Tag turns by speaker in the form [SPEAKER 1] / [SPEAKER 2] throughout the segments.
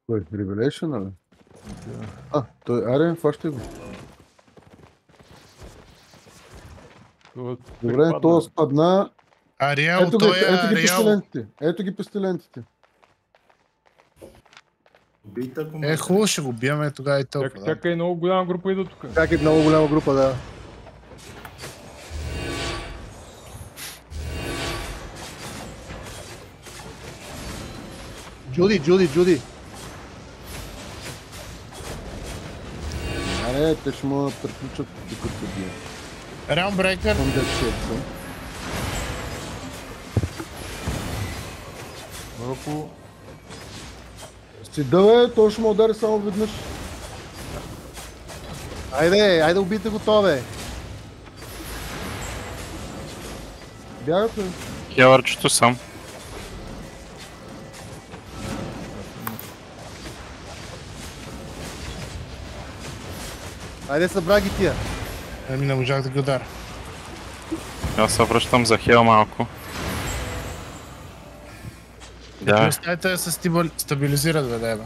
[SPEAKER 1] Кой? Revelation, ли?
[SPEAKER 2] Да.
[SPEAKER 1] А, той, аре, фащай го. Добре, то спадна.
[SPEAKER 3] Ариел,
[SPEAKER 1] Ето ги,
[SPEAKER 3] той е
[SPEAKER 1] ето ги
[SPEAKER 3] Ариел.
[SPEAKER 1] пистолентите. Ето ги пистолентите.
[SPEAKER 4] Убийте, ако
[SPEAKER 3] Е, хубаво ще го биеме тогава и толкова. Да.
[SPEAKER 2] Чакай, много голяма група идва тук.
[SPEAKER 5] Чакай, много голяма група, да. Джуди.
[SPEAKER 1] Аре, те ще му приключат докато се бие.
[SPEAKER 3] Realm Breaker.
[SPEAKER 1] From that shit, so.
[SPEAKER 2] Малко...
[SPEAKER 1] Си дъве, той ще му удари само веднъж.
[SPEAKER 5] Айде убийте го това, бе.
[SPEAKER 1] Бягате.
[SPEAKER 6] Хелърчето съм.
[SPEAKER 5] Айде събра ги тия.
[SPEAKER 3] Ами не можах да ги ударя.
[SPEAKER 6] Аз се връщам за хел малко. Да,
[SPEAKER 3] Оставете да се стабилизират, бе, деба.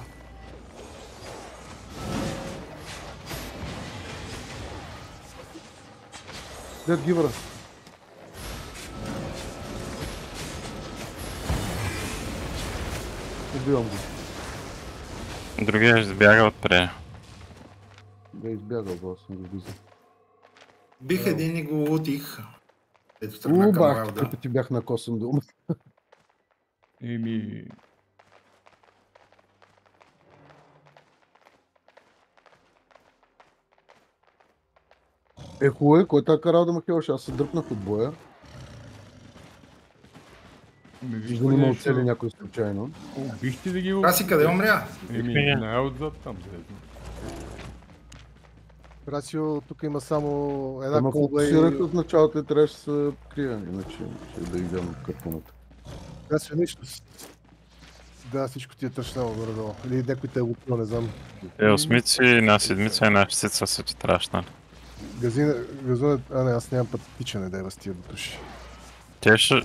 [SPEAKER 1] Дед гивра. Убивам го.
[SPEAKER 6] другия избяга отпред.
[SPEAKER 1] Да избягал, да съм го виждал.
[SPEAKER 4] Бих един и го лутих. Ето тръгна към
[SPEAKER 1] Бах,
[SPEAKER 4] Равда.
[SPEAKER 1] като ти бях на косъм дума.
[SPEAKER 2] Еми...
[SPEAKER 1] Хубаво е, кой така карал да ме хелше? Аз се дръпнах от боя.
[SPEAKER 2] Виж
[SPEAKER 1] За да не
[SPEAKER 2] нещо.
[SPEAKER 1] оцели някой случайно.
[SPEAKER 2] Бихте да ги...
[SPEAKER 4] Краси, къде умря?
[SPEAKER 2] Еми, не отзад там.
[SPEAKER 5] Рацио, тук има само една
[SPEAKER 1] Ама
[SPEAKER 5] колба и...
[SPEAKER 1] фокусирах от началото и трябваше да се крия, иначе ще да идем картината.
[SPEAKER 5] Рацио нищо. Да, всичко ти е тръщнало горе-долу. Или някой те е лупил, не знам.
[SPEAKER 6] Осмици, на седмица и на шестица са ти трашна.
[SPEAKER 5] Газунът... А, не, аз нямам път тичане да е с тия бутуши.
[SPEAKER 6] Те ще